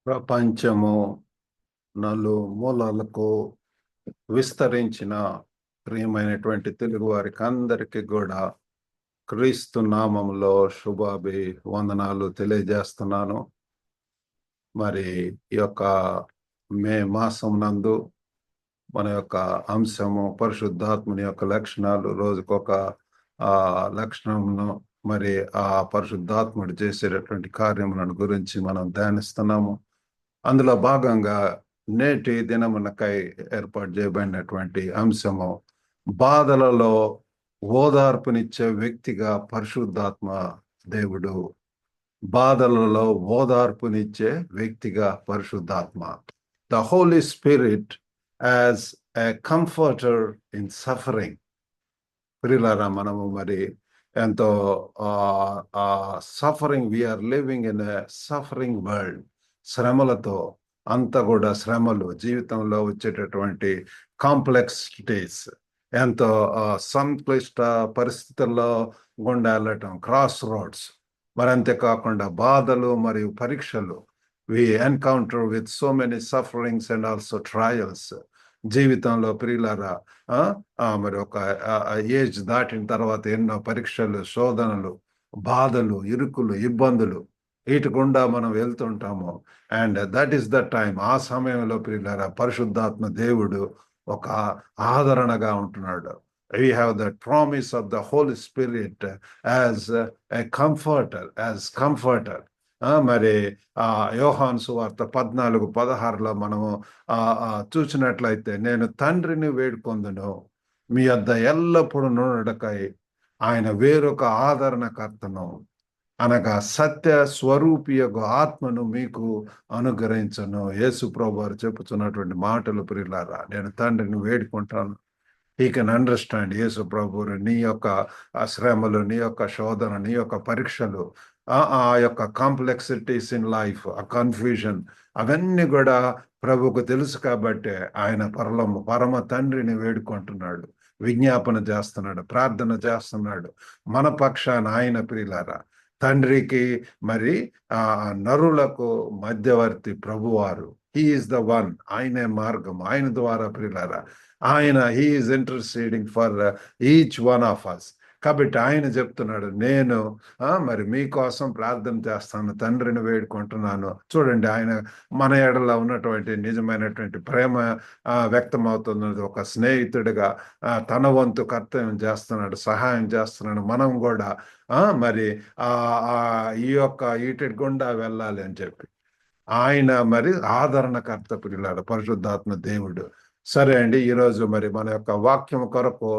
ప్రపంచము నలుమూలలకు విస్తరించిన ప్రియమైనటువంటి తెలుగు వారికి అందరికీ కూడా క్రీస్తు నామములో వందనాలు తెలియజేస్తున్నాను. మరి ఈ యొక్క మే మాసం నందు మన యొక్క అంశము పరిశుద్ధాత్మని యొక్క లక్షణాలు, రోజుకొక లక్షణమును, మరి ఆ పరిశుద్ధాత్ముడు చేసేటటువంటి కార్యములను గురించి మనం ధ్యానిస్తున్నాము. అందులో భాగంగా నేటి దినమునకై ఏర్పాటు చేయబడినటువంటి అంశము బాధలలో ఓదార్పునిచ్చే వ్యక్తిగా పరిశుద్ధాత్మ దేవుడు. బాధలలో ఓదార్పునిచ్చే వ్యక్తిగా పరిశుద్ధాత్మ. The Holi spirit as a comforter in suffering. ప్రియులారా, మనము మరి ఎంతో suffering, we are living in a suffering world. శ్రమలతో అంతా కూడా శ్రమలు, జీవితంలో వచ్చేటటువంటి కాంప్లెక్సిటీస్, ఎంతో సంక్లిష్ట పరిస్థితుల్లో గుండా వెళ్ళటం, క్రాస్ రోడ్స్, మరి అంతేకాకుండా బాధలు మరియు పరీక్షలు. We encounter with so many sufferings and also trials. జీవితంలో ప్రియులారా, మరి ఒక ఏజ్ దాటిన తర్వాత ఎన్నో పరీక్షలు, శోధనలు, బాధలు, ఇరుకులు, ఇబ్బందులు వీటి గుండా మనం వెళ్తుంటాము. And that is the time. ఆ సమయంలో ప్రియులారా, పరిశుద్ధాత్మ దేవుడు ఒక ఆదరణగా ఉంటున్నాడు. We have the promise of the Holy Spirit as a comforter. మరి యోహాను సువార్త 14:16 మనము చూసినట్లయితే, నేను తండ్రిని వేడుకొందును, మీ వద్ద ఎల్లప్పుడూ నుండుటకై ఆయన వేరొక ఆదరణకర్తను, అనగా సత్య స్వరూపియగు ఆత్మను మీకు అనుగ్రహించను. యేసు ప్రభు వారు చెప్పుచున్నటువంటి మాటలు ప్రియులారా, నేను తండ్రిని వేడుకుంటాను. He can understand. యేసు ప్రభు, నీ యొక్క శ్రమలు, నీ యొక్క శోధన, నీ యొక్క పరీక్షలు, ఆ యొక్క కాంప్లెక్సిటీస్ ఇన్ లైఫ్, ఆ కన్ఫ్యూజన్, అవన్నీ కూడా ప్రభుకు తెలుసు కాబట్టి ఆయన పరమ తండ్రిని వేడుకుంటున్నాడు, విజ్ఞాపన చేస్తున్నాడు, ప్రార్థన చేస్తున్నాడు మన పక్షాన. ఆయన ప్రియులారా, తండ్రికి మరి నరులకు మధ్యవర్తి ప్రభువారు. He is the one. ఆయనే మార్గం. ఆయన ద్వారా ప్రియులారా, he is interceding for each one of us. కాబట్టి ఆయన చెప్తున్నాడు, నేను మరి మీకోసం ప్రార్థన చేస్తాను, తండ్రిని వేడుకుంటున్నాను. చూడండి, ఆయన మన ఎడల ఉన్నటువంటి నిజమైనటువంటి ప్రేమ వ్యక్తమవుతున్నది. ఒక స్నేహితుడిగా తన వంతు కర్తవ్యం చేస్తున్నాడు, సహాయం చేస్తున్నాడు. మనం కూడా మరి ఈ యొక్క ఈటి గుండా వెళ్ళాలి అని చెప్పి ఆయన మరి ఆదరణకర్త ప్రియులాడు, పరిశుద్ధాత్మ దేవుడు. సరే అండి, ఈరోజు మరి మన యొక్క వాక్యం కొరకు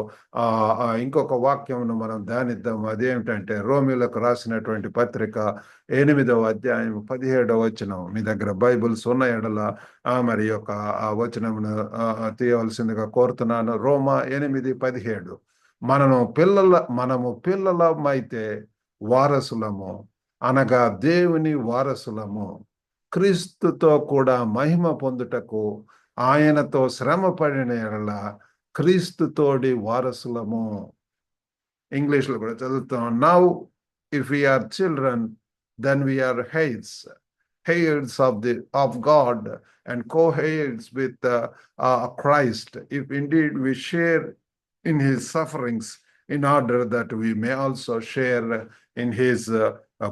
ఇంకొక వాక్యమును మనం ధ్యానిద్దాం. అదేమిటంటే, రోమిలకు రాసినటువంటి పత్రిక 8వ అధ్యాయం 17వ వచనం. మీ దగ్గర బైబిల్స్ ఉన్న ఎడల మరి యొక్క ఆ వచనమును తీయవలసిందిగా కోరుతున్నాను. రోమా 8:17. మనము పిల్లలమైతే వారసులము, అనగా దేవుని వారసులము, క్రీస్తుతో కూడా మహిమ పొందుటకు ఆయనతో శ్రమ పడిన ఎడల క్రీస్తుతోడి వారసులము. ఇంగ్లీష్ లో కూడా చదువుతాం. Now if we are children, then we are heirs of God and co-heirs with Christ, if indeed we share in his sufferings, in order that we may also share in his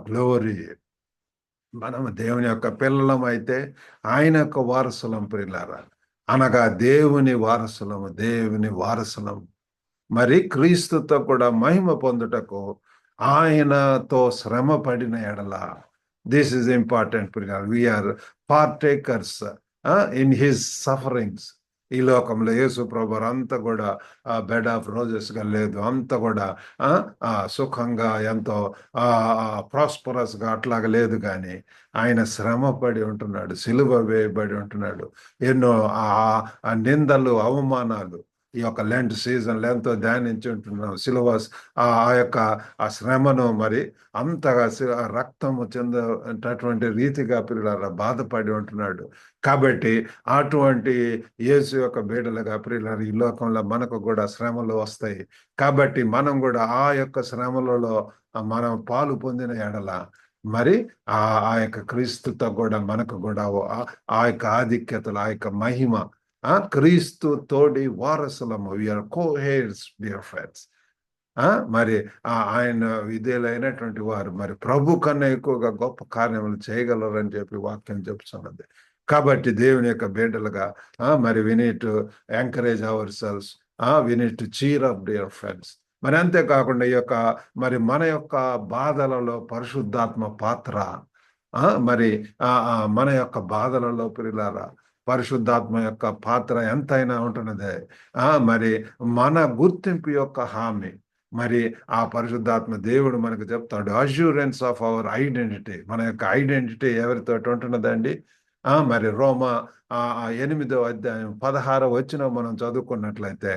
glory. మనము దేవుని యొక్క పిల్లలం అయితే ఆయన యొక్క వారసులం ప్రియులారా, అనగా దేవుని వారసులం. మరి క్రీస్తుతో కూడా మహిమ పొందుటకు ఆయనతో శ్రమ పడిన ఎడల. దిస్ ఈజ్ ఇంపార్టెంట్ ప్రియులారా. We are partakers in his sufferings. ఈ లోకంలో యేసు ప్రభు అంతా కూడా బెడ్ ఆఫ్ రోజెస్ గా లేదు, అంతా కూడా సుఖంగా, ఎంతో ప్రాస్పరస్ గా అట్లాగా లేదు. కానీ ఆయన శ్రమ పడి ఉంటున్నాడు, సిలువ వేయబడి ఉంటున్నాడు. ఎన్నో నిందలు, అవమానాలు ఈ యొక్క లెంట్ సీజన్లో ఎంతో ధ్యానించి ఉంటున్నాం. సిలువ ఆ యొక్క శ్రమను మరి అంతగా రక్తము చెందేటటువంటి రీతిగా ప్రియులారా బాధపడి ఉంటున్నాడు. కాబట్టి అటువంటి యేసు యొక్క బిడ్డలుగా ప్రియులారా, ఈ లోకంలో మనకు కూడా శ్రమలు వస్తాయి. కాబట్టి మనం కూడా ఆ యొక్క శ్రమలలో మనం పాలు పొందిన ఎడల మరి ఆ ఆ యొక్క క్రీస్తుతో కూడా మనకు కూడా ఆ యొక్క ఆధిక్యతలు, ఆ యొక్క మహిమ, క్రీస్తు తోడి వారసులము, వీఆర్ కో హెయిర్స్ డియర్ ఫ్రెండ్స్. మరి ఆయన విధేయులైనటువంటి వారు మరి ప్రభు కన్నా ఎక్కువగా గొప్ప కార్యములు చేయగలరని చెప్పి వాక్యం చెప్తున్నది. కాబట్టి దేవుని యొక్క బిడ్డలుగా మరి we need to encourage our selves, we need to cheer up dear friends. మరి అంతేకాకుండా ఈ యొక్క మరి మన యొక్క బాధలలో పరిశుద్ధాత్మ పాత్ర, మరి మన యొక్క బాధలలో ప్రియులారా పరిశుద్ధాత్మ యొక్క పాత్ర ఎంతైనా ఉంటున్నదే. మరి మన గుర్తింపు యొక్క హామీ. మరి ఆ పరిశుద్ధాత్మ దేవుడు మనకు చెప్తాడు, అష్యూరెన్స్ ఆఫ్ అవర్ ఐడెంటిటీ. మన యొక్క ఐడెంటిటీ ఎవరితో ఉంటున్నదండి? మరి రోమా 8వ అధ్యాయం 16వ వచనం మనం చదువుకున్నట్లయితే,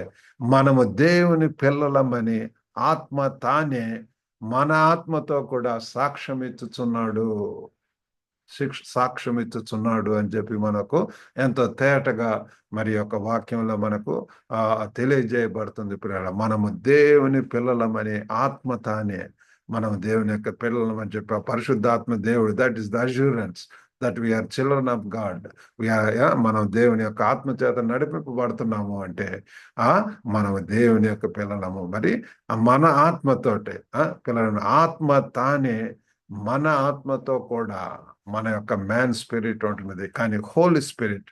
మనము దేవుని పిల్లలమని ఆత్మ తానే మన ఆత్మతో కూడా సాక్ష్యం ఇచ్చుచున్నాడు. సాక్ష్యం ఇచ్చుచున్నాడు అని చెప్పి మనకు ఎంతో తేటగా మరి యొక్క వాక్యంలో మనకు తెలియజేయబడుతుంది. పిల్లల మనము దేవుని పిల్లలమని ఆత్మ తానే మనం దేవుని యొక్క పిల్లలమని చెప్పి ఆ పరిశుద్ధాత్మ దేవుడు, that is the assurance that we are children of God. మనం దేవుని యొక్క ఆత్మ చేత నడిపింపబడుతున్నాము అంటే మనం దేవుని యొక్క పిల్లలము. మరి మన ఆత్మతోటే పిల్లలను ఆత్మ తానే మన ఆత్మతో కూడా మన యొక్క మ్యాన్ స్పిరిట్ ఉంటున్నది. కానీ Holy Spirit,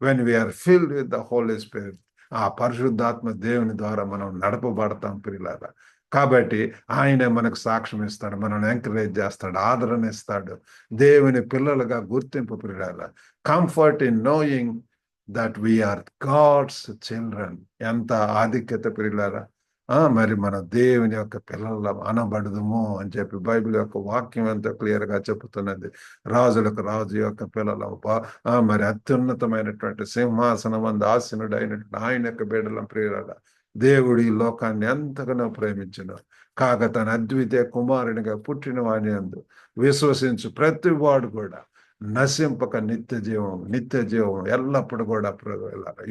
when we are filled with the Holi Spirit, ఆ పరిశుద్ధాత్మ దేవుని ద్వారా మనం నడపబడతాం ప్రియులారా. కాబట్టి ఆయనే మనకు సాక్ష్యం ఇస్తాడు, మనల్ని ఎంకరేజ్ చేస్తాడు, ఆదరణ ఇస్తాడు, దేవుని పిల్లలుగా గుర్తింపు ప్రియులారా. Comfort in knowing that we are God's children. ఎంత ఆధిక్యత ప్రియులారా. మరి మన దేవుని యొక్క పిల్లల అనబడదుము అని చెప్పి బైబిల్ యొక్క వాక్యం ఎంతో క్లియర్ గా చెబుతున్నది. రాజులకు రాజు యొక్క పిల్లల మరి అత్యున్నతమైనటువంటి సింహాసనం అందు ఆసీనుడైనటువంటి ఆయన యొక్క బిడ్డల ప్రియుల దేవుడు ఈ లోకాన్ని ఎంతగానో ప్రేమించిన కాక తన అద్వితీయ కుమారునిగా పుట్టిన వాని అందు విశ్వసించు ప్రతి వాడు కూడా నశింపక నిత్య జీవం ఎల్లప్పుడు కూడా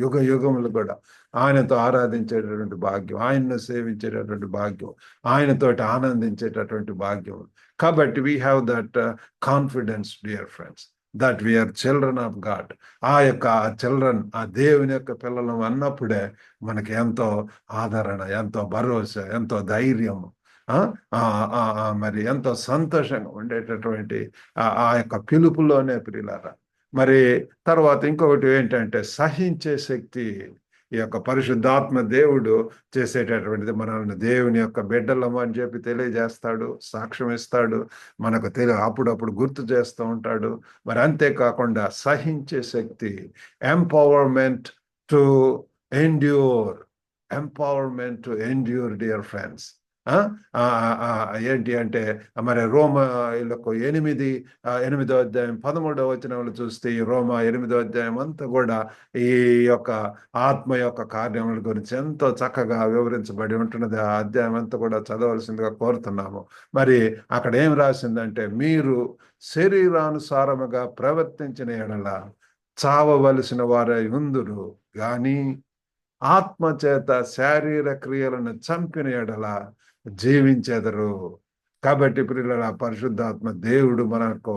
యుగ యుగములు కూడా ఆయనతో ఆరాధించేటటువంటి భాగ్యం, ఆయన్ను సేవించేటటువంటి భాగ్యం, ఆయనతోటి ఆనందించేటటువంటి భాగ్యం. కాబట్టి we have that confidence dear friends, that we are children of God. ఆ యొక్క చిల్డ్రన్, ఆ దేవుని యొక్క పిల్లలు అన్నప్పుడే మనకి ఎంతో ఆదరణ, ఎంతో భరోసా, ఎంతో ధైర్యం, మరి ఎంతో సంతోషంగా ఉండేటటువంటి ఆ యొక్క పిలుపులోనే ప్రియులారా. మరి తర్వాత ఇంకొకటి ఏంటంటే సహించే శక్తి. ఈ యొక్క పరిశుద్ధాత్మ దేవుడు చేసేటటువంటిది మనల్ని దేవుని యొక్క బిడ్డలము అని చెప్పి తెలియజేస్తాడు, సాక్ష్యం ఇస్తాడు, మనకు అప్పుడప్పుడు గుర్తు చేస్తూ ఉంటాడు. మరి అంతేకాకుండా సహించే శక్తి, empowerment to endure, empowerment to endure dear friends. ఏంటి అంటే మరి రోమాలకు 8వ అధ్యాయం 13వ వచనంలో చూస్తే ఈ రోమా 8వ అధ్యాయం అంతా కూడా ఈ యొక్క ఆత్మ యొక్క కార్యముల గురించి ఎంతో చక్కగా వివరించబడి ఉంటున్నది. ఆ అధ్యాయం అంతా కూడా చదవలసిందిగా కోరుతున్నాము. మరి అక్కడ ఏం రాసిందంటే, మీరు శరీరానుసారముగా ప్రవర్తించిన ఎడల చావవలసిన వారై ఉందురు గాని ఆత్మ చేత శారీర క్రియలను చంపిన ఎడల జీవించెదరు. కాబట్టి ప్రియుల పరిశుద్ధాత్మ దేవుడు మనకు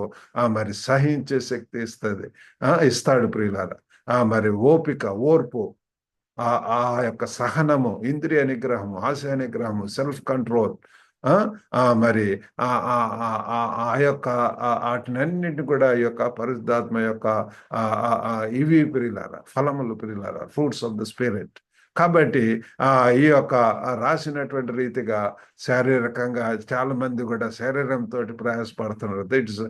మరి సహించే శక్తి ఇస్తాడు ప్రియులారా. మరి ఓపిక, ఓర్పు, ఆ యొక్క సహనము, ఇంద్రియ నిగ్రహము, ఆశయ నిగ్రహము, సెల్ఫ్ కంట్రోల్, మరి ఆ యొక్క వాటినన్నింటిని కూడా ఈ యొక్క పరిశుద్ధాత్మ యొక్క ఇవి ప్రియులారా, ఫలములు ప్రియులారా, ఫ్రూట్స్ ఆఫ్ ద స్పిరిట్. కాబట్టి ఈ యొక్క రాసినటువంటి రీతిగా శారీరకంగా చాలా మంది కూడా శరీరంతో ప్రయాసపడుతున్నారు. It's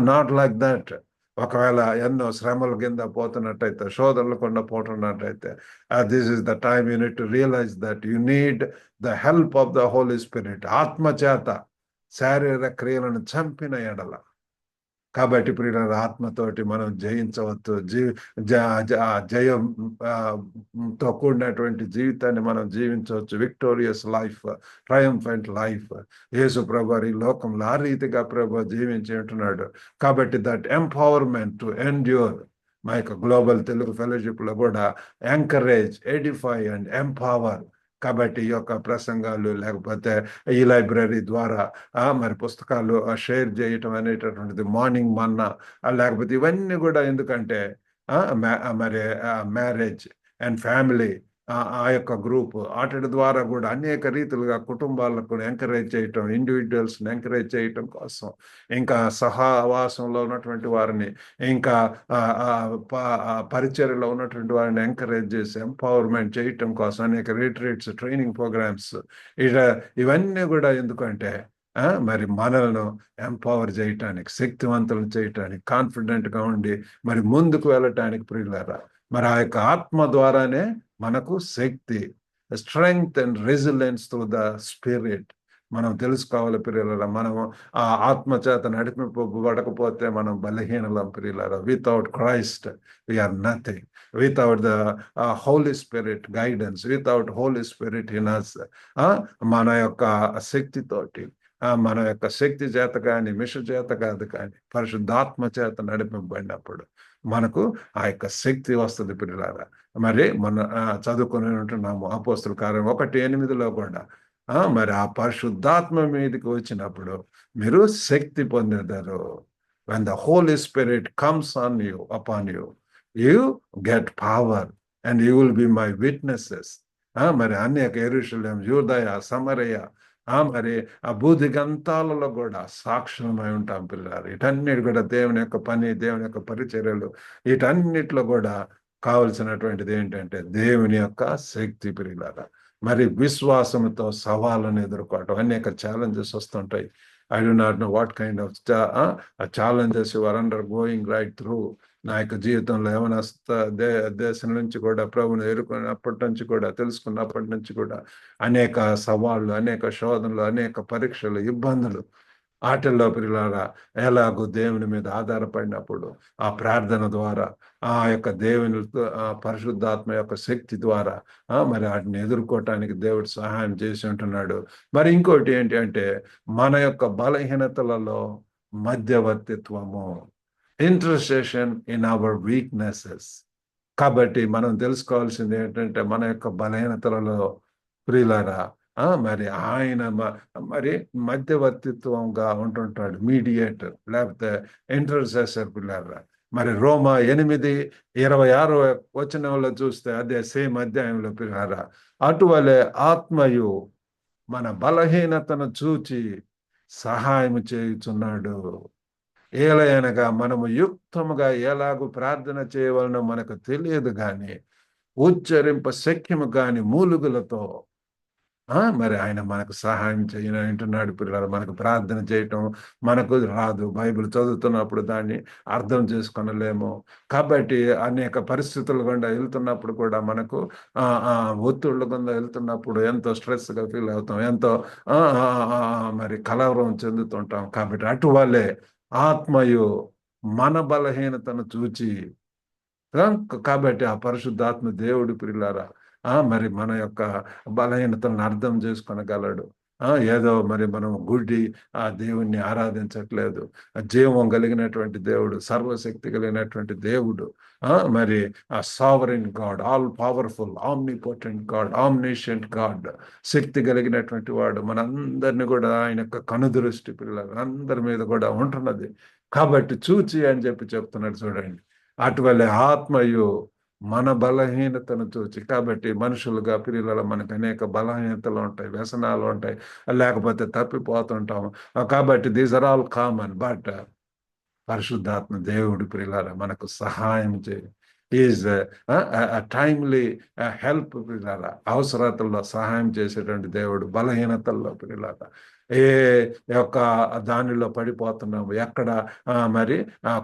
not like that. ఒకవేళ ఎన్నో శ్రమల కింద పోతున్నట్టయితే, శోధనలు కింద పోతున్నట్టయితే, this is the time you need to realise that you need the help of the Holi spirit. ఆత్మ చేత శారీర క్రియలను చంపిన ఎడల. కాబట్టి ప్రియుల ఆత్మతోటి మనం జయించవచ్చు. జయంతో కూడినటువంటి జీవితాన్ని మనం జీవించవచ్చు. Victorious life, triumphant life. Yesu ప్రభు ఈ లోకంలో ఆ రీతిగా ప్రభు జీవించి ఉంటున్నాడు. కాబట్టి దట్ ఎంపవర్మెంట్ టు ఎండ్యూర్, మా యొక్క గ్లోబల్ తెలుగు ఫెలోషిప్ లో కూడా ఎంకరేజ్, ఎడిఫై అండ్ ఎంపవర్ కాబట్టి ఈ యొక్క ప్రసంగాలు లేకపోతే ఈ లైబ్రరీ ద్వారా మరి పుస్తకాలు షేర్ చేయటం అనేటటువంటిది మార్నింగ్ మన్నా లేకపోతే ఇవన్నీ కూడా ఎందుకంటే మరి మ్యారేజ్ అండ్ ఫ్యామిలీ ఆ యొక్క గ్రూప్ వాటి ద్వారా కూడా అనేక రీతిలుగా కుటుంబాలకు ఎంకరేజ్ చేయటం, ఇండివిజువల్స్ని ఎంకరేజ్ చేయటం కోసం, ఇంకా సహవాసంలో ఉన్నటువంటి వారిని, ఇంకా పరిచర్యలో ఉన్నటువంటి వారిని ఎంకరేజ్ చేసి ఎంపవర్మెంట్ చేయటం కోసం అనేక రిట్రీట్స్, ట్రైనింగ్ ప్రోగ్రామ్స్ ఇవన్నీ కూడా ఎందుకంటే మరి మనలను ఎంపవర్ చేయటానికి, శక్తివంతులను చేయటానికి, కాన్ఫిడెంట్గా ఉండి మరి ముందుకు వెళ్ళటానికి ప్రియులారా, మరి ఆ యొక్క ఆత్మ ద్వారానే మనకు శక్తి, strength and resilience through the spirit మనం తెలుసుకోవాలి ప్రియులారా. మనం ఆ ఆత్మ చేత నడిపింపబడకపోతే మనం బలహీనలం ప్రియులారా. Without Christ we are nothing. Without the Holi Spirit guidance, without Holy Spirit in us, మన యొక్క శక్తితోటి, మన యొక్క శక్తి చేత కానీ మిష చేత కాదు కానీ పరిశుద్ధాత్మ చేత నడిపింపబడినప్పుడు మనకు ఆ యొక్క శక్తి వస్తుంది పిల్లలారా. మరి మన చదువుకుని ఉంటున్నాము అపోస్తుల కార్యం 1:8 కూడా మరి ఆ పరిశుద్ధాత్మ మీదకి వచ్చినప్పుడు మీరు శక్తి పొందేదారు. when the Holy Spirit comes on you, upon you, you get power and you will be my witnesses. మరి అనేక యెరూషలేం, యూదయ, సమరయ, మరి ఆ భూదిగంతాలలో కూడా సాక్షులమై ఉంటాం పిల్లలు. వీటన్నిటి కూడా దేవుని యొక్క పని, దేవుని యొక్క పరిచర్యలు, వీటన్నిటిలో కూడా కావలసినటువంటిది ఏంటంటే దేవుని యొక్క శక్తి పిల్లలు. మరి విశ్వాసంతో సవాళ్ళను ఎదుర్కోవటం, అనేక ఛాలెంజెస్ వస్తుంటాయి. I do not know what kind of challenges you are undergoing right through. నా యొక్క జీవితంలో ఏమైనా దేశం నుంచి కూడా ప్రభుని ఎదుర్కొన్నప్పటి నుంచి కూడా, తెలుసుకున్నప్పటి నుంచి కూడా అనేక సవాళ్ళు, అనేక శోధనలు, అనేక పరీక్షలు, ఇబ్బందులు, ఆటల్లో పిల్లలారా ఎలాగో దేవుని మీద ఆధారపడినప్పుడు ఆ ప్రార్థన ద్వారా, ఆ యొక్క దేవుని పరిశుద్ధాత్మ యొక్క శక్తి ద్వారా మరి వాటిని ఎదుర్కోవటానికి దేవుడు సహాయం చేసి ఉంటున్నాడు. మరి ఇంకోటి ఏంటి అంటే మన యొక్క బలహీనతలలో మధ్యవర్తిత్వము, ఇంటర్సెషన్ ఇన్ అవర్ వీక్నెసెస్. కాబట్టి మనం తెలుసుకోవాల్సింది ఏంటంటే మన యొక్క బలహీనతలలో ప్రియులారా మరి ఆయన మరి మధ్యవర్తిత్వంగా ఉంటుంటాడు, మీడియేటర్ లేకపోతే ఇంటర్సెసర్ పిల్లలారా. మరి రోమా 8:26 వచనంలో చూస్తే అదే సేమ్ అధ్యాయంలో పిల్లలారా, అటువలే ఆత్మయు మన బలహీనతను చూచి సహాయం చేయుచున్నాడు. ఏలయనగా మనము యుక్తముగా ఎలాగూ ప్రార్థన చేయవలనో మనకు తెలియదు కానీ ఉచ్చరింప శక్యము కాని మూలుగులతో మరి ఆయన మనకు సహాయం చేయని అంటున్నాడు పిల్లలు. మనకు ప్రార్థన చేయటం మనకు రాదు, బైబిల్ చదువుతున్నప్పుడు దాన్ని అర్థం చేసుకొనలేము. కాబట్టి అనేక పరిస్థితుల గుండా వెళ్తున్నప్పుడు కూడా మనకు ఒత్తిళ్ళ గుండా వెళ్తున్నప్పుడు ఎంతో స్ట్రెస్గా ఫీల్ అవుతాం, ఎంతో మరి కలవరం చెందుతుంటాం. కాబట్టి అటువలే ఆత్మయు మన బలహీనతను చూచి, కాబట్టి ఆ పరిశుద్ధాత్మ దేవుడు ప్రియులారా మరి మన యొక్క బలహీనతలను అర్థం చేసుకొనగలడు. ఏదో మరి మనం గుడ్డి ఆ దేవుణ్ణి ఆరాధించట్లేదు. జీవం కలిగినటువంటి దేవుడు, సర్వశక్తి కలిగినటువంటి దేవుడు, మరి ఆ sovereign God, all powerful, omnipotent God, omniscient God, శక్తి కలిగినటువంటి వాడు మనందరినీ కూడా ఆయన యొక్క కనుదృష్టి పిల్లలు అందరి మీద కూడా ఉంటున్నది. కాబట్టి చూచి అని చెప్తున్నాడు చూడండి. అటువలే ఆత్మయు మన బలహీనతను చూచి. కాబట్టి మనుషులుగా పిల్లల మనకు అనేక బలహీనతలు ఉంటాయి, వ్యసనాలు ఉంటాయి, లేకపోతే తప్పిపోతుంటాం. కాబట్టి these are all common. But పరిశుద్ధాత్మ దేవుడి ప్రియులార మనకు సహాయం చేయి. ఈజ్ టైమ్లీ హెల్ప్ ప్రియులార, అవసరతల్లో సహాయం చేసేటువంటి దేవుడు. బలహీనతల్లో ప్రియులార ఏ యొక్క దానిలో పడిపోతున్నాము, ఎక్కడ మరి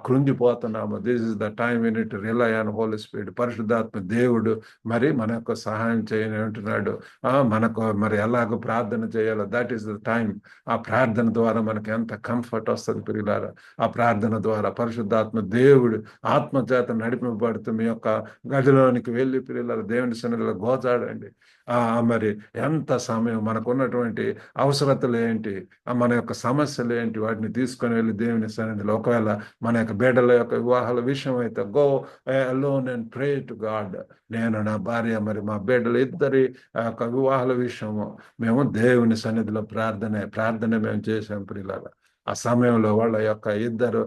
కృంగిపోతున్నాము, this is the time in it rely on holy spirit. పరిశుద్ధాత్మ దేవుడు మరి మన యొక్క సహాయం చేయని ఉంటున్నాడు. మనకు మరి ఎలాగో ప్రార్థన చేయాలో దట్ ఈస్ ద టైం. ఆ ప్రార్థన ద్వారా మనకు ఎంత కంఫర్ట్ వస్తుంది ప్రియులారా. ఆ ప్రార్థన ద్వారా పరిశుద్ధాత్మ దేవుడు ఆత్మ చేత నడిపింపబడుతూ మీ యొక్క గదిలోనికి వెళ్ళి ప్రియులారా దేవుని సన్నిధిలో గోచాడండి. మరి ఎంత సమయం మనకున్నటువంటి అవసరతలు ఏంటి, ఏంటి, మన యొక్క సమస్యలు ఏంటి, వాటిని తీసుకొని వెళ్ళి దేవుని సన్నిధిలో, ఒకవేళ మన యొక్క బిడ్డల యొక్క వివాహాల విషయం అయితే go alone and pray to God. నేను, నా భార్య, మరి మా బిడ్డలు ఇద్దరి యొక్క వివాహాల విషయము మేము దేవుని సన్నిధిలో ప్రార్థన మేము చేసాం ప్రియులారా. ఆ సమయంలో వాళ్ళ యొక్క ఇద్దరు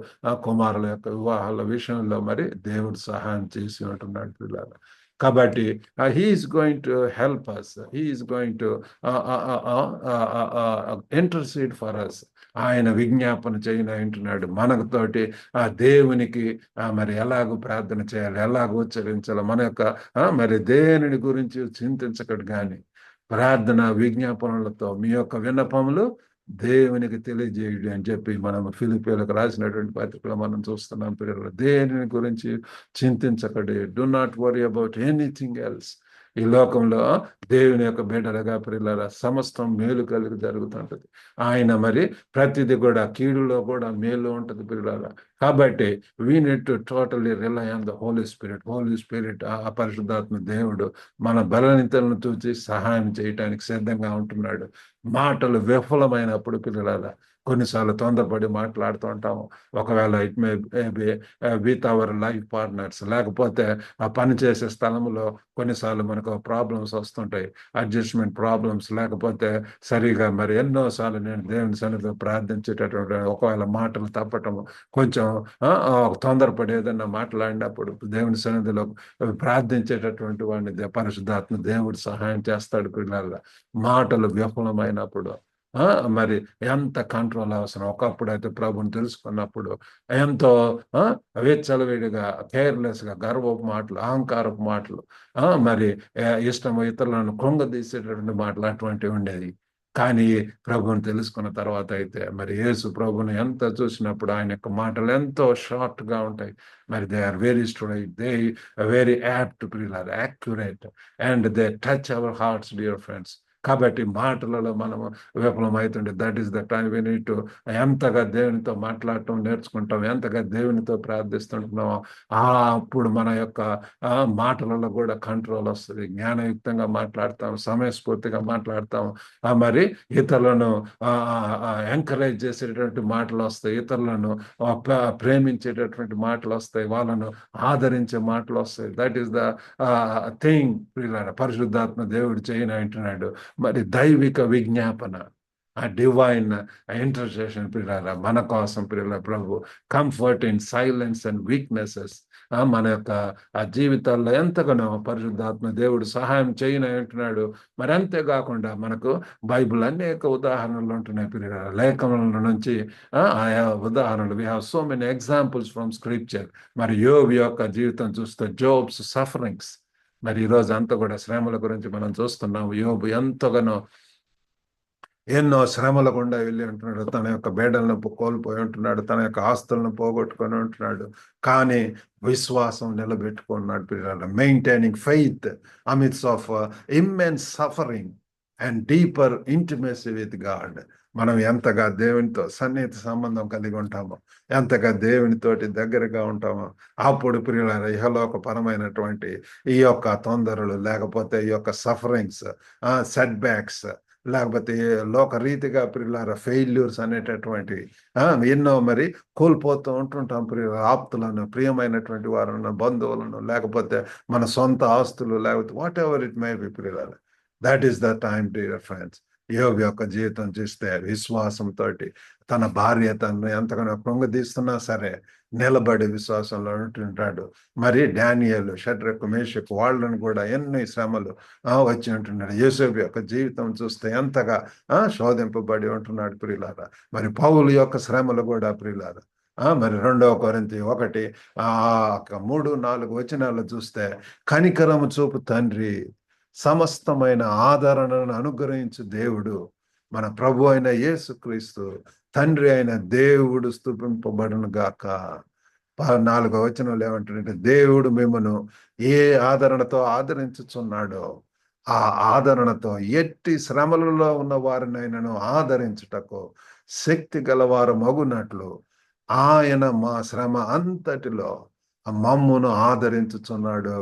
కుమారుల యొక్క వివాహాల విషయంలో మరి దేవుడు సహాయం చేసి ఉంటున్నాడు పిల్లలు. కాబట్టి he is going to help us, he is going to intercede for us. ఆయన విజ్ఞాపన చేయని అంటున్నాడు మనతోటి. ఆ దేవునికి మరి ఎలాగో ప్రార్థన చేయాలి, ఎలాగో ఉచ్చరించాలి, మన యొక్క మరి దేనిని గురించి చింతించకడు కానీ ప్రార్థన విజ్ఞాపనలతో మీ యొక్క విన్నపములు దేవునికి తెలియజేయుడి అని చెప్పి మనం ఫిలిప్పీలకు రాసినటువంటి పత్రికలో మనం చూస్తున్నాం పిల్లలు. దేనిని గురించి చింతించకడి, do not worry about anything else. ఈ లోకంలో దేవుని యొక్క బిడ్డలుగా పిల్లల సమస్తం మేలు కలిగి జరుగుతుంటది. ఆయన మరి ప్రతిదీ కూడా కీడులో కూడా మేలు ఉంటుంది పిల్లల. కాబట్టి we need to totally rely on the Holi Spirit. Holy Spirit, ఆ పరిశుద్ధాత్మ దేవుడు మన బలహీనతలను చూసి సహాయం చేయటానికి సిద్ధంగా ఉంటున్నాడు. మాటలు విఫలమైనప్పుడు పిల్లల కొన్నిసార్లు తొందరపడి మాట్లాడుతూ ఉంటాము. ఒకవేళ it may be with our life partners, లేకపోతే ఆ పని చేసే స్థలంలో కొన్నిసార్లు మనకు ప్రాబ్లమ్స్ వస్తుంటాయి, అడ్జస్ట్మెంట్ ప్రాబ్లమ్స్. లేకపోతే సరిగా మరి ఎన్నోసార్లు నేను దేవుని సన్నిధిలో ప్రార్థించేటటువంటి ఒకవేళ మాటలు తప్పటము, కొంచెం తొందరపడి ఏదన్నా మాట్లాడినప్పుడు దేవుని సన్నిధిలో ప్రార్థించేటటువంటి వాడిని పరిశుద్ధాత్మ దేవుడు సహాయం చేస్తాడు పిల్లల. మాటలు విఫలమైనప్పుడు మరి ఎంత కంట్రోల్ అవసరం. ఒకప్పుడు అయితే ప్రభుని తెలుసుకున్నప్పుడు ఎంతో విచ్చలవిడిగా, కేర్లెస్ గా, గర్వపు మాటలు, అహంకారపు మాటలు, మరి ఇష్టం ఇతరులను కృంగదీసేటటువంటి మాటలు అటువంటివి ఉండేది. కానీ ప్రభుని తెలుసుకున్న తర్వాత అయితే మరి యేసు ప్రభుని ఎంత చూసినప్పుడు ఆయన యొక్క మాటలు ఎంతో షార్ట్ గా ఉంటాయి. మరి they are very straight, they very apt, accurate, and they touch our hearts dear friends. కాబట్టి మాటలలో మనము విఫలమవుతుండే, that is the time we need to ఎంతగా దేవునితో మాట్లాడటం నేర్చుకుంటాం, ఎంతగా దేవునితో ప్రార్థిస్తుంటున్నామో అప్పుడు మన యొక్క మాటలలో కూడా కంట్రోల్ వస్తుంది. జ్ఞానయుక్తంగా మాట్లాడతాం, సమయస్ఫూర్తిగా మాట్లాడతాం, మరి ఇతరులను ఎంకరేజ్ చేసేటటువంటి మాటలు వస్తాయి, ఇతరులను ప్రేమించేటటువంటి మాటలు వస్తాయి, వాళ్ళను ఆదరించే మాటలు వస్తాయి. దట్ ఈస్ ద థింగ్ పరిశుద్ధాత్మ దేవుడు చేయని అంటున్నాడు. మరి దైవిక విజ్ఞాపన, ఆ డివైన్ ఇంటర్సెషన్ పిల్లల మన కోసం పిల్లల ప్రభు comfort in silence and weaknesses. మన యొక్క ఆ జీవితాల్లో ఎంతగానో పరిశుద్ధాత్మ దేవుడు సహాయం చేయని అంటున్నాడు. మరి అంతేకాకుండా మనకు బైబిల్ అనేక ఉదాహరణలు ఉంటున్నాయి పిల్లల. లేఖనాల నుంచి ఆయా ఉదాహరణలు, we have so many examples from scripture. మరి యోబు యొక్క జీవితం చూస్తే, జోబ్స్ సఫరింగ్స్, మరి ఈరోజు అంతా కూడా శ్రమల గురించి మనం చూస్తున్నాము. యోబు ఎంతగానో ఎన్నో శ్రమల గుండా వెళ్ళి ఉంటున్నాడు, తన యొక్క బిడ్డలను కోల్పోయి ఉంటున్నాడు, తన యొక్క ఆస్తులను పోగొట్టుకొని ఉంటున్నాడు. కానీ విశ్వాసం నిలబెట్టుకున్నాడు పిల్లలు. Maintaining faith amidst of immense suffering and deeper intimacy with God. మనం ఎంతగా దేవునితో సన్నిహిత సంబంధం కలిగి ఉంటామో, ఎంతగా దేవునితోటి దగ్గరగా ఉంటామో, అప్పుడు ప్రియుల ఇహలోక పరమైనటువంటి ఈ యొక్క తొందరలు, లేకపోతే ఈ యొక్క సఫరింగ్స్, సెట్ బ్యాక్స్, లేకపోతే లోకరీతిగా ప్రియులార ఫెయిల్యూర్స్ అనేటటువంటివి ఎన్నో మరి కోల్పోతూ ఉంటుంటాం. ఆప్తులను, ప్రియమైనటువంటి వారిని, బంధువులను, లేకపోతే మన సొంత ఆస్తులు, లేకపోతే whatever it may be ప్రియులార. That is the time dear friends. Yobu యొక్క జీవితం చూస్తే విశ్వాసంతో తన భార్య తను ఎంతగానో కృంగదీస్తున్నా సరే నిలబడి విశ్వాసంలో ఉంటుంటాడు. మరి డానియేలు, షడ్రకు, మేషకు వాళ్ళను కూడా ఎన్ని శ్రమలు వచ్చి ఉంటున్నాడు. యోసేపు యొక్క జీవితం చూస్తే ఎంతగా శోధింపబడి ఉంటున్నాడు ప్రియులారా. మరి పౌలు యొక్క శ్రమలు కూడా ప్రియులారా. మరి 2 కొరింథీ 1:3-4 వచనాలు చూస్తే, కనికరము చూపు తండ్రి, సమస్తమైన ఆదరణను అనుగ్రహించు దేవుడు, మన ప్రభు అయిన యేసుక్రీస్తు, తండ్రి అయిన దేవుడు స్తుతింపబడును గాక. 4వ వచనంలో ఏమంటారంటే, దేవుడు మిమ్మను ఏ ఆదరణతో ఆదరించుచున్నాడో ఆ ఆదరణతో ఎట్టి శ్రమలలో ఉన్న వారినైనాను ఆదరించుటకు శక్తి గలవారు మగునట్లు ఆయన మా శ్రమ అంతటిలో మమ్మును ఆదరించుచున్నాడు.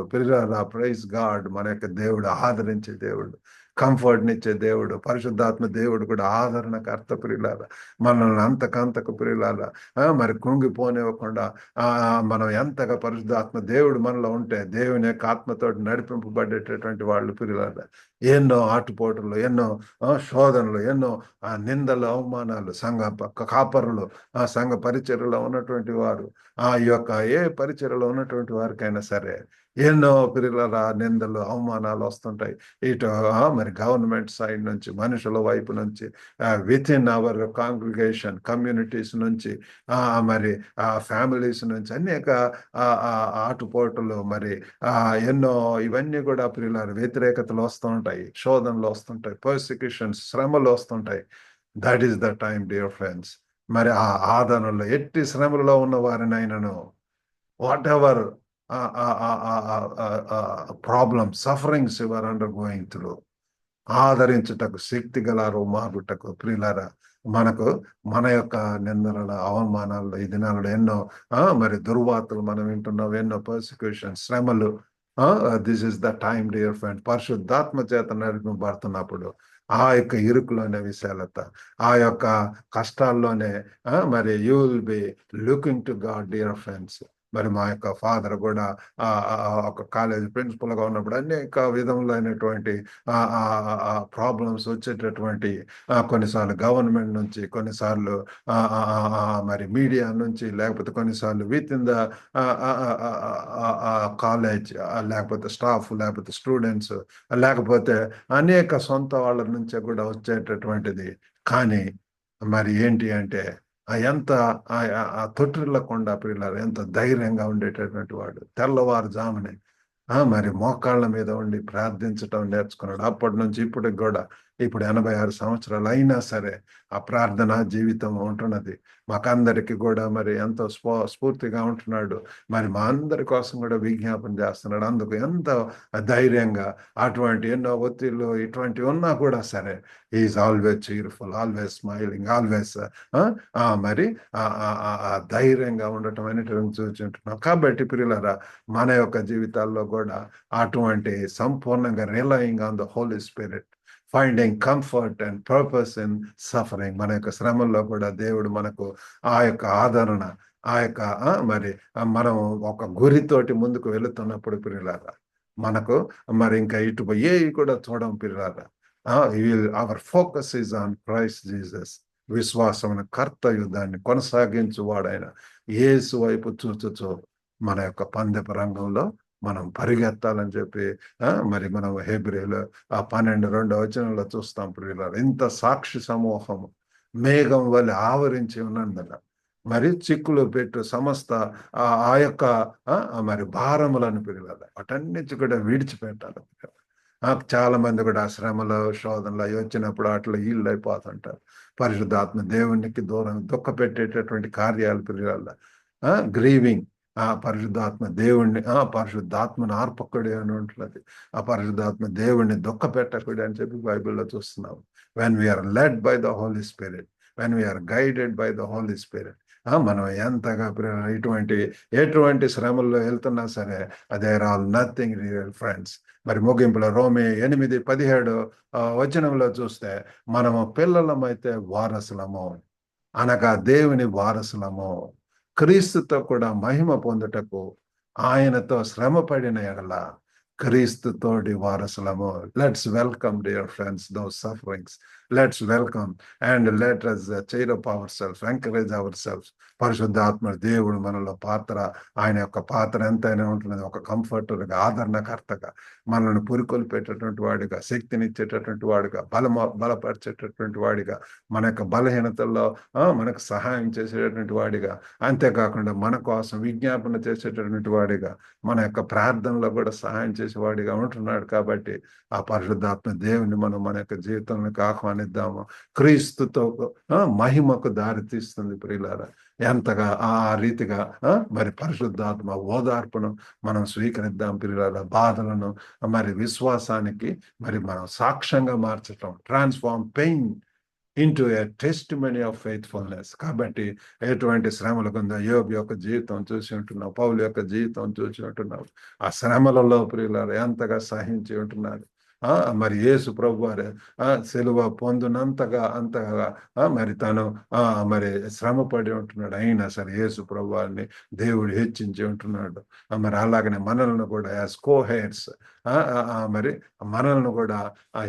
Praise God. మన యొక్క దేవుడు ఆదరించే దేవుడు. కంఫర్ట్నిచ్చే దేవుడు, పరిశుద్ధాత్మ దేవుడు కూడా ఆదరణకర్త ప్రియులారా. మనల్ని అంతకంతకు ప్రియులారా మరి కృంగిపోనివ్వకుండా మనం ఎంతగా పరిశుద్ధాత్మ దేవుడు మనలో ఉంటే దేవుని యొక్క ఆత్మతోటి నడిపింపబడేటటువంటి వాళ్ళు ప్రియులారా. ఎన్నో ఆటుపోటులు, ఎన్నో శోధనలు, ఎన్నో నిందలు, అవమానాలు, సంఘ కాపరులు, సంఘ పరిచర్యలో ఉన్నటువంటి వారు, ఈ యొక్క ఏ పరిచర్యలో ఉన్నటువంటి వారికైనా సరే ఎన్నో పిల్లల నిందలు, అవమానాలు వస్తుంటాయి. ఇటు మరి గవర్నమెంట్ సైడ్ నుంచి, మనుషుల వైపు నుంచి, with in our congregation communities నుంచి, మరి ఫ్యామిలీస్ నుంచి అనేక ఆటుపోటులు, మరి ఎన్నో ఇవన్నీ కూడా పిల్లల వ్యతిరేకతలు వస్తూ ఉంటాయి, శోధనలు వస్తుంటాయి, పర్సిక్యూషన్స్, శ్రమలు వస్తుంటాయి. That is the time dear friends. మరి ఆ ఆదరణలో ఎట్టి శ్రమలలో ఉన్న వారినైనాను, whatever problem, sufferings you are undergoing through, ఆదరించుటకు శక్తి గలారు మాగుటకు ప్రియులారా. మనకు మన యొక్క నిందల, అవమానాల్లో ఈ దినాలలో ఎన్నో మరి దుర్వార్తలు మనం వింటున్నాం, ఎన్నో పర్సిక్యూషన్, శ్రమలు. This is the time dear friend. పరిశుద్ధాత్మ చేత నడిపింపబడుతున్నప్పుడు ఆ యొక్క ఇరుకులోనే విశాలత, ఆ యొక్క కష్టాల్లోనే మరి you will be looking to God dear friends. మరి మా యొక్క ఫాదర్ కూడా ఒక కాలేజ్ ప్రిన్సిపల్ గా ఉన్నప్పుడు అనేక విధములైనటువంటి ప్రాబ్లమ్స్ వచ్చేటటువంటి, కొన్నిసార్లు గవర్నమెంట్ నుంచి, కొన్నిసార్లు మరి మీడియా నుంచి, లేకపోతే కొన్నిసార్లు విత్ ఇన్ ద కాలేజ్, లేకపోతే స్టాఫ్, లేకపోతే స్టూడెంట్స్, లేకపోతే అనేక సొంత వాళ్ళ నుంచే కూడా వచ్చేటటువంటిది. కానీ మరి ఏంటి అంటే ఎంత తొట్టిల్లకుండా పిల్లలు ఎంత ధైర్యంగా ఉండేటటువంటి వాడు. తెల్లవారుజామునే మరి మోకాళ్ళ మీద ఉండి ప్రార్థించటం నేర్చుకున్నాడు. అప్పటి నుంచి ఇప్పటికి కూడా, ఇప్పుడు 86 సంవత్సరాలు అయినా సరే ఆ ప్రార్థన జీవితం ఉంటున్నది. మాకందరికి కూడా మరి ఎంతో స్ఫూర్తిగా ఉంటున్నాడు. మరి మా అందరి కోసం కూడా విజ్ఞాపన చేస్తున్నాడు. అందుకు ఎంత ధైర్యంగా, అటువంటి ఎన్నో ఒత్తిళ్ళు ఇటువంటివి ఉన్నా కూడా సరే, is always cheerful, always smiling, always మరి ధైర్యంగా ఉండటం అనేటువంటి చూచుంటున్నాం. కాబట్టి ప్రియులారా, మన యొక్క జీవితాల్లో కూడా అటువంటి సంపూర్ణంగా relying on the Holi Spirit, finding comfort and purpose in suffering. మన యొక్క శ్రమల్లో కూడా దేవుడు మనకు ఆ యొక్క ఆదరణ, ఆ యొక్క మరి మనం ఒక గురితోటి ముందుకు వెళుతున్నప్పుడు ప్రియులారా, మనకు మరి ఇంకా ఇటు ఏవి కూడా చూడం ప్రియులారా. Our focus is on Christ Jesus. విశ్వాసమును కర్త యుద్ధాన్ని కొనసాగించువాడైన యేసు వైపు చూచుచు మన యొక్క పందెపు రంగంలో మనం పరిగెత్తాలని చెప్పి మరి మనం హెబ్రీలు 12:2 చూస్తాం ప్రియులారా. ఇంత సాక్షి సమూహము మేఘం వలె ఆవరించి ఉన్నందున మరి చిక్కులు పెట్టు సమస్త ఆ యొక్క మరి భారములను ప్రియులారా, వాటన్నిటి కూడా విడిచిపెట్టాలి. చాలా మంది కూడా శ్రమలు, శోధనలు అవి వచ్చినప్పుడు అట్లా ఈళ్ళు అయిపోతుంటారు. పరిశుద్ధాత్మ దేవునికి దూరం దుఃఖ పెట్టేటటువంటి కార్యాలు ప్రియులారా, గ్రీవింగ్, పరిశుద్ధాత్మ దేవుణ్ణి, పరిశుద్ధాత్మను ఆర్పకుడి అని ఉంటున్నది. ఆ పరిశుద్ధాత్మ దేవుణ్ణి దుఃఖ పెట్టకుడి అని చెప్పి బైబిల్లో చూస్తున్నాం. When we are led by the Holi Spirit, when we are guided by the Holi Spirit, మనం ఎంతగా ఎటువంటి శ్రమల్లో వెళ్తున్నా సరే, there are nothing real friends. మరి ముగింపులో రోమే 8:17 వచనంలో చూస్తే, మనము పిల్లలమైతే వారసులము, అనగా దేవుని వారసులము, క్రీస్తుతో కూడా మహిమ పొందుటకు ఆయనతో శ్రమ పడిన ఎడల క్రీస్తుతోడి వారసులము. Let's welcome dear friends those sufferings. Let's welcome and let us cheer up ourselves, encourage ourselves. పరిశుద్ధాత్మ దేవుడు మనలో పాత్ర, ఆయన యొక్క పాత్ర ఎంతైనా ఉంటున్నది. ఒక కంఫర్టర్గా, ఆదరణకర్తగా, మనల్ని పురికొల్పేటటువంటి వాడిగా, శక్తినిచ్చేటటువంటి వాడిగా, బలపరిచేటటువంటి వాడిగా, మన యొక్క బలహీనతల్లో మనకు సహాయం చేసేటటువంటి వాడిగా, అంతేకాకుండా మన కోసం విజ్ఞాపన చేసేటటువంటి వాడిగా, మన యొక్క ప్రార్థనలో కూడా సహాయం చేసేవాడిగా ఉంటున్నాడు. కాబట్టి ఆ పరిశుద్ధాత్మ దేవుని మనం మన యొక్క జీవితంలోకి ఆహ్వానిద్దాము. క్రీస్తుతో మహిమకు దారి తీస్తుంది ప్రియులారా. ఎంతగా ఆ రీతిగా మరి పరిశుద్ధాత్మ ఓదార్పును మనం స్వీకరిద్దాం ప్రియులారా. బాధలను మరి విశ్వాసానికి మరి మనం సాక్ష్యంగా మార్చటం, transform pain into A testimony of faithfulness. కాబట్టి ఎటువంటి శ్రమలు కొందా యోబు యొక్క జీవితం చూసి ఉంటున్నాం, పౌలు యొక్క జీవితం చూసి ఉంటున్నాం. ఆ శ్రమలలో ప్రియులారా ఎంతగా సహించి ఉంటున్నారు. మరి యేసు ప్రభు వారు సిలువ పొందినంతగా అంతగా మరి తను మరి శ్రమ పడి ఉంటున్నాడు. అయినా సరే యేసు ప్రభు వారిని దేవుడు హెచ్చించి ఉంటున్నాడు. మరి అలాగనే మనల్ని కూడా యాజ్ కో హెయిర్స్ మరి మనల్ని కూడా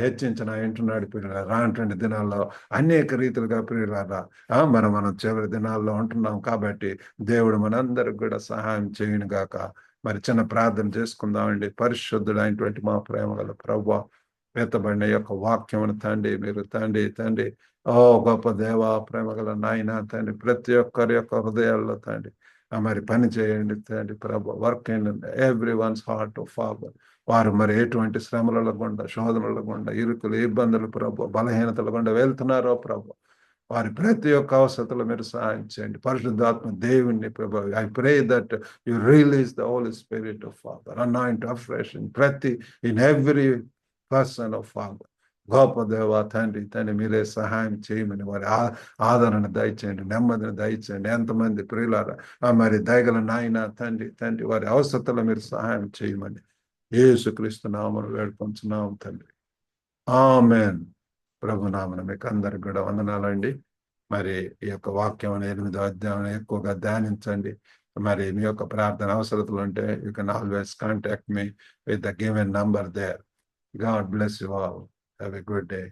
హెచ్చించిన ఉంటున్నాడు. ప్రియులారా, రానటువంటి దినాల్లో అనేక రీతిలుగా ప్రియులారా మనం చివరి దినాల్లో ఉంటున్నాం కాబట్టి దేవుడు మనందరికి కూడా సహాయం చేయను గాక. మరి చిన్న ప్రార్థన చేసుకుందామండి. పరిశుద్ధుడు అయినటువంటి మా ప్రేమ గల ప్రభువా, ఎత్తబడిన యొక్క వాక్యమును తండ్రి, మీరు తండ్రి ఓ గొప్ప దేవ, ప్రేమ గల నాయన తండ్రి, ప్రతి ఒక్కరి యొక్క హృదయాల్లో తండ్రి మరి పని చేయండి తండ్రి ప్రభు. Work in every one's heart of Father. వారు మరి ఎటువంటి శ్రమల గుండా, శోధనల గుండా, ఇరుకులు, ఇబ్బందులు ప్రభు, బలహీనతల గుండా వెళ్తున్నారో ప్రభు, వారి ప్రతి ఒక్క అవసరతలో మీరు సహాయం చేయండి. పరిశుద్ధాత్మ దేవుణ్ణి ప్రభు, I pray that you release the Holi spirit of Father, anoint afresh in every person of Father. గొప్ప దేవ తండ్రి మీరే సహాయం చేయమని వారి ఆదరణ దయచేయండి, నెమ్మదిని దయచేయండి. ఎంతమంది ప్రియులారా మరి దయగల నాయన తండ్రి వారి అవసరతలో మీరు సహాయం చేయమని యేసుక్రీస్తు నామమున వేడుకొంచున్నాం తండ్రి. ఆమేన్. ప్రభు నామమున మీకు అందరికి కూడా వందనాలండి. మరి ఈ యొక్క వాక్యం 8వ అధ్యాయం ఎక్కువగా ధ్యానించండి. మరి మీ యొక్క ప్రార్థన అవసరతలు ఉంటే you can always contact me with the given number there. God bless you all. Have a good day.